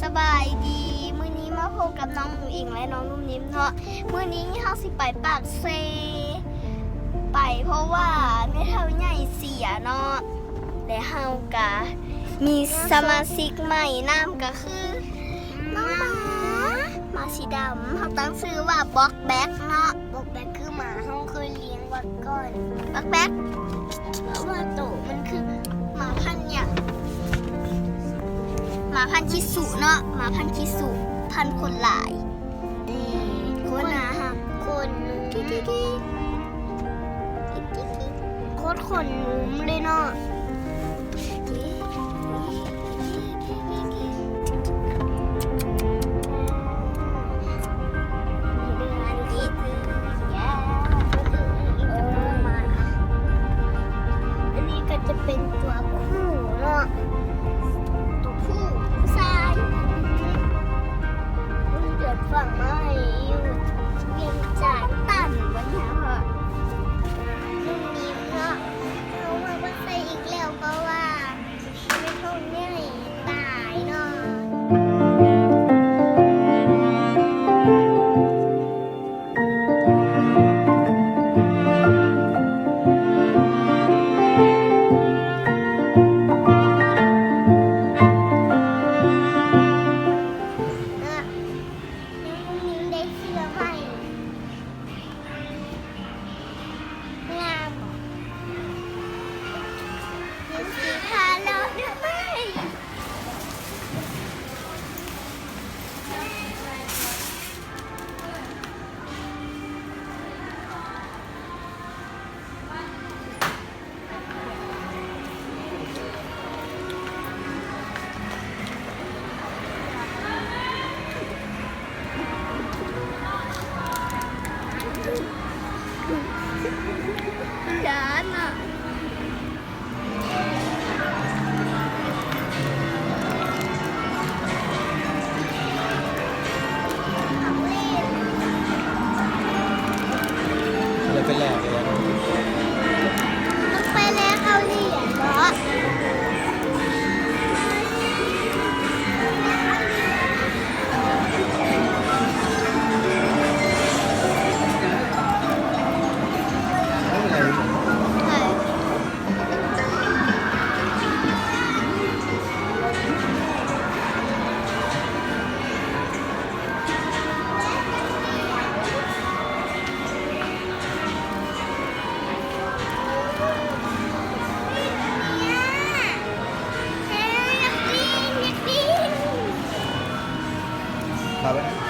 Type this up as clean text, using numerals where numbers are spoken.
สบายดีมื้อนี้มาพบกับน้องหนูอิงและน้องนุ่มนิ่มเนาะมื้อนี้เฮาสิไปปากเซไปเพราะว่าแม่เฒ่าใหญ่เสียเนาะและเฮากะมีสมาชิกใหม่น้ำก็คือน้องหมาสีดำเขาตั้งชื่อว่าบ็อกแบ็กเนาะบ็อกแบ็กคือหมาเฮาเคยเลี้ยงไว้ก่อนบ็อกแบ็กเพราะว่าโตมันคือหมาพันธุ์เนี่ยหมาพันธุ์ชิสุเนาะหมาพันธุ์ชิสุพันธุ์คนหลายคนนะฮะคนโคตรขนนุ่มเลยเนาะจะเป็นตัวผู้เนาะตัวผู้ชายมันเดือดฝั่งไม่อยู่เวียงจ่ายตันวันนี้ค่ะนุ่มนิ่มเนาะเขามาว่าใส่อีกแล้วเพราะว่าไม่ทนเนี่ยตายเนาะย้านอ่ะเลยเป็นแหลกเลยนะ มันไปแล้วเอาเหรียญเหรอพาไปนะ